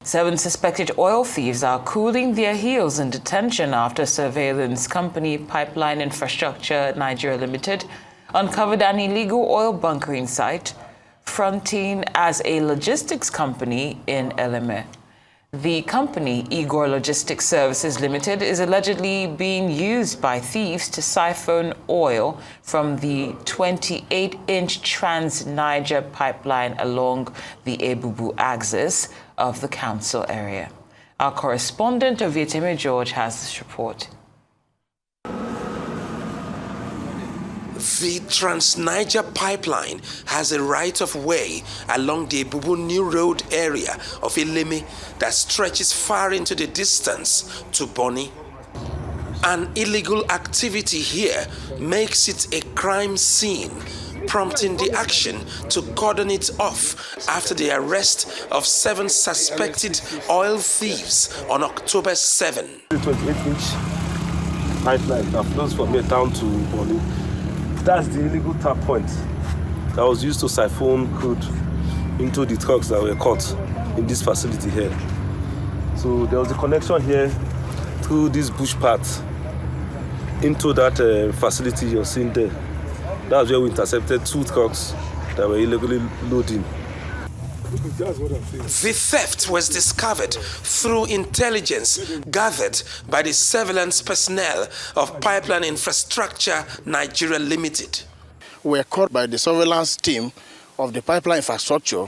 7 suspected oil thieves are cooling their heels in detention after surveillance company Pipeline Infrastructure Nigeria Limited uncovered an illegal oil bunkering site fronting as a logistics company in Eleme. The company, Igor Logistics Services Limited, is allegedly being used by thieves to siphon oil from the 28-inch Trans-Niger pipeline along the Ebubu axis of the council area. Our correspondent, Ovieteme George, has this report. The Trans-Niger pipeline has a right-of-way along the Ebubu New Road area of Eleme that stretches far into the distance to Bonny. An illegal activity here makes it a crime scene, prompting the action to cordon it off after the arrest of 7 suspected oil thieves on October 7. The 28-inch pipeline that flows from here down to Bonny. That's the illegal tap point that was used to siphon crude into the trucks that were caught in this facility here. So there was a connection here through this bush path into that facility you're seeing there. That's where we intercepted 2 trucks that were illegally loading. The theft was discovered through intelligence gathered by the surveillance personnel of Pipeline Infrastructure Nigeria Limited. We were caught by the surveillance team of the pipeline infrastructure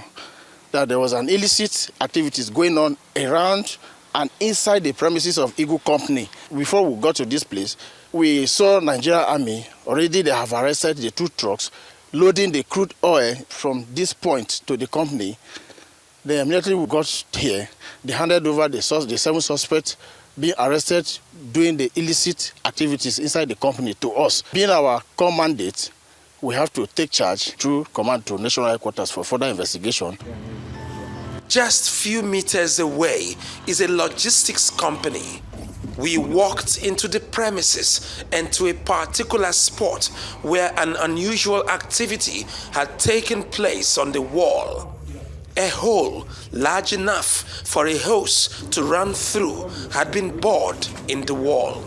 that there was an illicit activities going on around and inside the premises of Eagle Company. Before we got to this place, we saw Nigerian Army. Already they have arrested the 2 trucks loading the crude oil from this point to the company. Then immediately we got here, they handed over the 7 suspects being arrested doing the illicit activities inside the company to us. Being our core mandate, we have to take charge through command to national headquarters for further investigation. Just few meters away is a logistics company. We walked into the premises and to a particular spot where an unusual activity had taken place on the wall. A hole large enough for a hose to run through had been bored in the wall.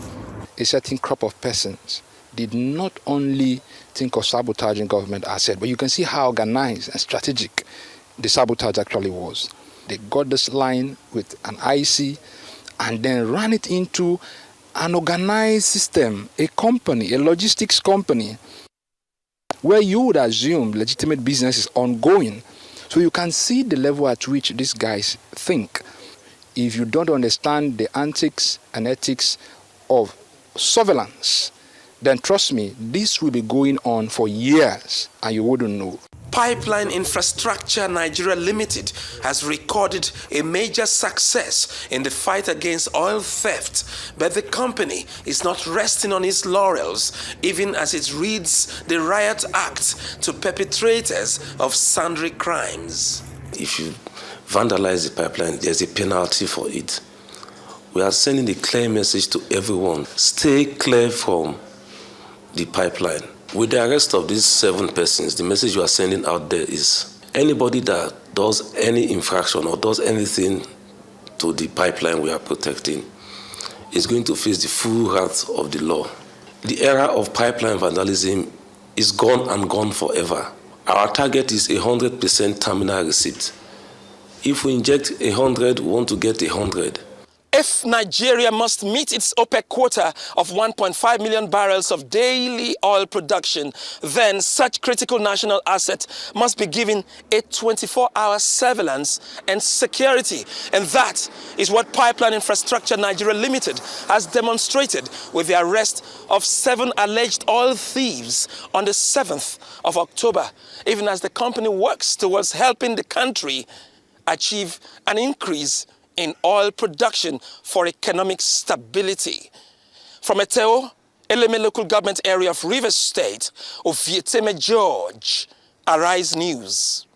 A certain crop of persons did not only think of sabotaging government assets, but you can see how organized and strategic the sabotage actually was. They got this line with an IC and then ran it into an organized system, a company, a logistics company, where you would assume legitimate business is ongoing. So you can see the level at which these guys think. If you don't understand the antics and ethics of surveillance, then trust me, this will be going on for years and you wouldn't know. Pipeline Infrastructure Nigeria Limited has recorded a major success in the fight against oil theft, but the company is not resting on its laurels, even as it reads the riot act to perpetrators of sundry crimes. If you vandalize the pipeline, there's a penalty for it. We are sending a clear message to everyone: stay clear from the pipeline. With the arrest of these 7 persons, the message you are sending out there is anybody that does any infraction or does anything to the pipeline we are protecting is going to face the full wrath of the law. The era of pipeline vandalism is gone and gone forever. Our target is 100% terminal receipt. If we inject 100, we want to get 100. If Nigeria must meet its OPEC quota of 1.5 million barrels of daily oil production, then such critical national asset must be given a 24-hour surveillance and security. And that is what Pipeline Infrastructure Nigeria Limited has demonstrated with the arrest of 7 alleged oil thieves on the 7th of October, even as the company works towards helping the country achieve an increase in oil production for economic stability. From Eteo, Eleme local government area of Rivers State, Ovieteme George, Arise News.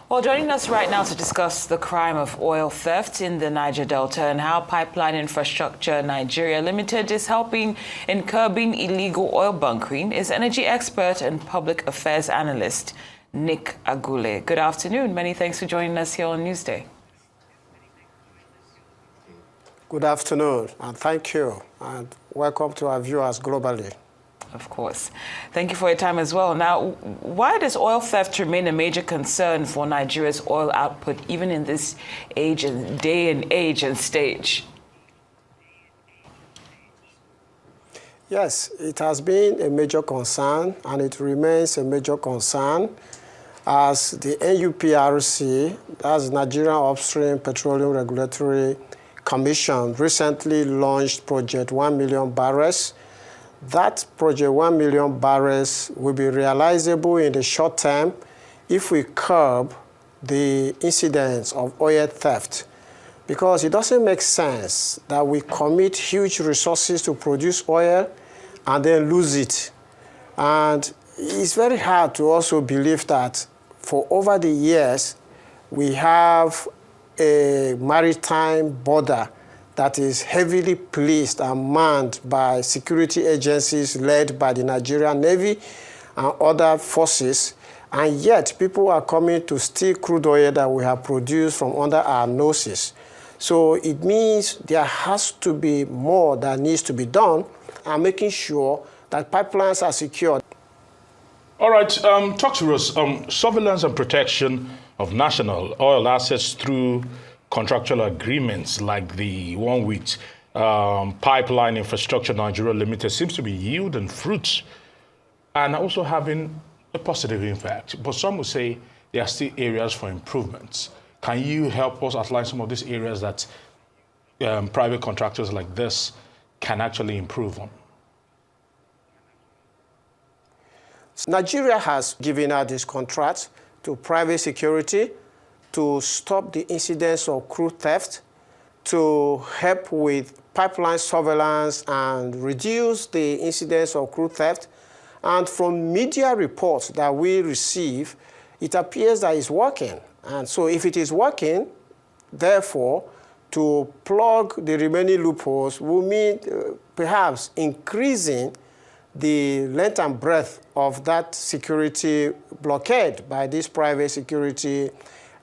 Well, joining us right now to discuss the crime of oil theft in the Niger Delta and how Pipeline Infrastructure Nigeria Limited is helping in curbing illegal oil bunkering is energy expert and public affairs analyst Nick Agule. Good afternoon. Many thanks for joining us here on Newsday. Good afternoon, and thank you, and welcome to our viewers globally. Of course. Thank you for your time as well. Now, why does oil theft remain a major concern for Nigeria's oil output, even in this day and age and stage? Yes, it has been a major concern, and it remains a major concern as the NUPRC, that's Nigerian Upstream Petroleum Regulatory Commission, recently launched Project 1 Million Barrels. That Project 1 Million Barrels will be realizable in the short term if we curb the incidents of oil theft, because it doesn't make sense that we commit huge resources to produce oil and then lose it. And it's very hard to also believe that for over the years, we have a maritime border that is heavily policed and manned by security agencies led by the Nigerian Navy and other forces, and yet people are coming to steal crude oil that we have produced from under our noses. So it means there has to be more that needs to be done, and making sure that pipelines are secured. All right, talk to us. Surveillance and protection of national oil assets through contractual agreements like the one with Pipeline Infrastructure Nigeria Limited seems to be yielding fruits and also having a positive impact. But some will say there are still areas for improvements. Can you help us outline some of these areas that private contractors like this can actually improve on? Nigeria has given out this contract to private security to stop the incidents of crude theft, to help with pipeline surveillance and reduce the incidents of crude theft. And from media reports that we receive, it appears that it's working. And so if it is working, therefore, to plug the remaining loopholes will mean perhaps increasing the length and breadth of that security blockade by these private security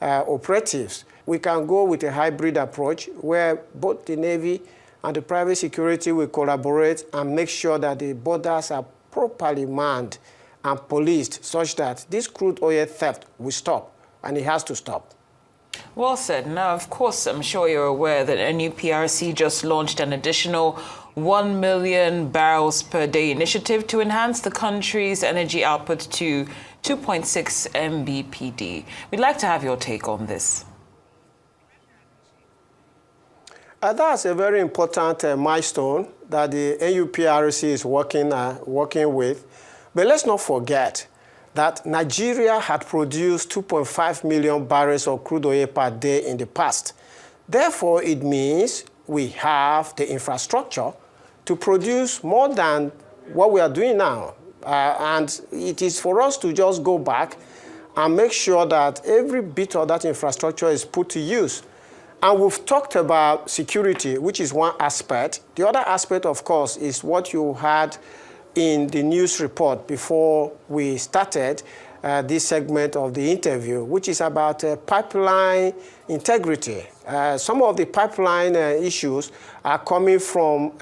operatives. We can go with a hybrid approach where both the Navy and the private security will collaborate and make sure that the borders are properly manned and policed such that this crude oil theft will stop, and it has to stop. Well said. Now, of course, I'm sure you're aware that NUPRC just launched an additional 1 million barrels per day initiative to enhance the country's energy output to 2.6 mbpd. We'd like to have your take on this. That's a very important milestone that the NUPRC is working with. But let's not forget that Nigeria had produced 2.5 million barrels of crude oil per day in the past. Therefore, it means we have the infrastructure to produce more than what we are doing now. And it is for us to just go back and make sure that every bit of that infrastructure is put to use. And we've talked about security, which is one aspect. The other aspect, of course, is what you had in the news report before we started this segment of the interview, which is about pipeline integrity. Some of the pipeline issues are coming from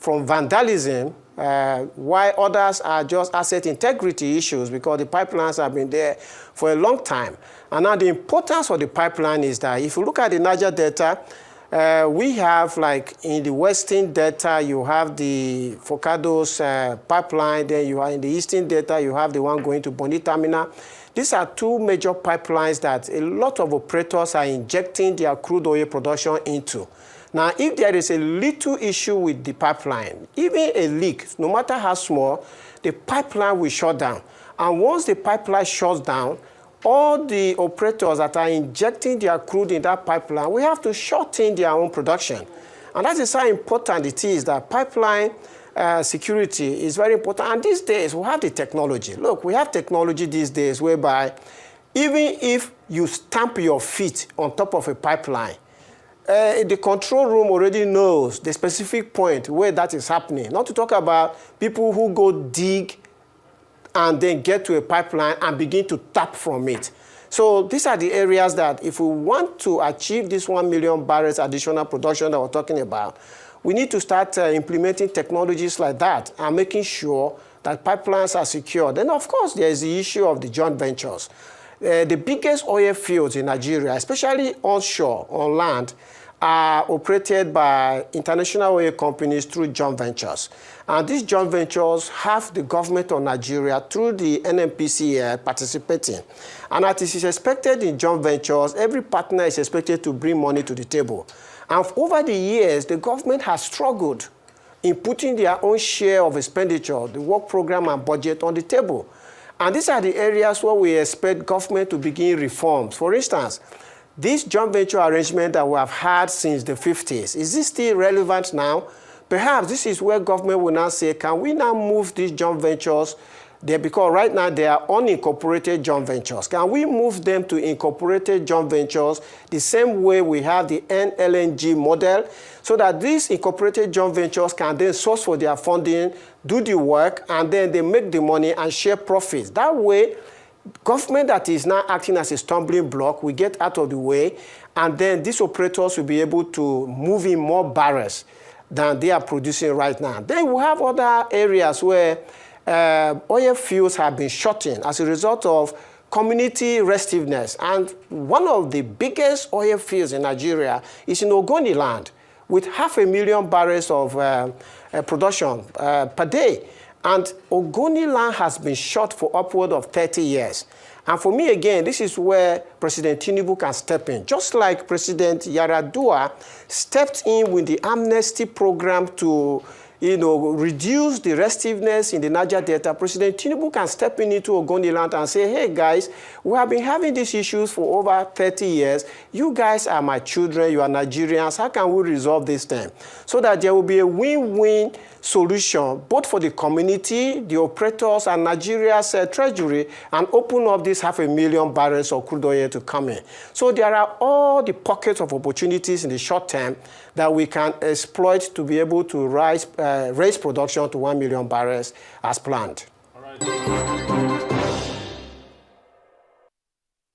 vandalism, while others are just asset integrity issues because the pipelines have been there for a long time. And now the importance of the pipeline is that if you look at the Niger Delta, we have, like in the Western Delta, you have the Forcados pipeline. Then you are in the Eastern Delta, you have the one going to Bonny Terminal. These are two major pipelines that a lot of operators are injecting their crude oil production into. Now, if there is a little issue with the pipeline, even a leak, no matter how small, the pipeline will shut down. And once the pipeline shuts down, all the operators that are injecting their crude in that pipeline, we have to shut in their own production. And that is how important it is that pipeline security is very important. And these days, we have the technology. Look, we have technology these days whereby even if you stamp your feet on top of a pipeline, the control room already knows the specific point where that is happening. Not to talk about people who go dig and then get to a pipeline and begin to tap from it. So these are the areas that if we want to achieve this 1 million barrels additional production that we're talking about, we need to start implementing technologies like that and making sure that pipelines are secure. Then, of course, there is the issue of the joint ventures. The biggest oil fields in Nigeria, especially onshore, on land, are operated by international oil companies through joint ventures. And these joint ventures have the government of Nigeria through the NNPCL participating. And as it is expected in joint ventures, every partner is expected to bring money to the table. And over the years, the government has struggled in putting their own share of expenditure, the work program and budget on the table. And these are the areas where we expect government to begin reforms. For instance, this joint venture arrangement that we have had since the 50s, is this still relevant now? Perhaps this is where government will now say, can we now move these joint ventures there? Because right now they are unincorporated joint ventures. Can we move them to incorporated joint ventures the same way we have the NLNG model, so that these incorporated joint ventures can then source for their funding, do the work, and then they make the money and share profits. That way, government that is now acting as a stumbling block will get out of the way, and then these operators will be able to move in more barrels than they are producing right now. Then we have other areas where oil fields have been shutting as a result of community restiveness. And one of the biggest oil fields in Nigeria is in Ogoni land, with 500,000 barrels of production per day. And Ogoni land has been shut for upward of 30 years. And for me, again, this is where President Tinubu can step in. Just like President Yar'Adua stepped in with the amnesty program to reduce the restiveness in the Niger Delta, President Tinubu can step into Ogoni land and say, hey guys, we have been having these issues for over 30 years. You guys are my children, you are Nigerians. How can we resolve this thing? So that there will be a win-win solution, both for the community, the operators, and Nigeria's treasury, and open up these 500,000 barrels of crude oil to come in. So there are all the pockets of opportunities in the short term that we can exploit to be able to raise production to 1 million barrels as planned. All right.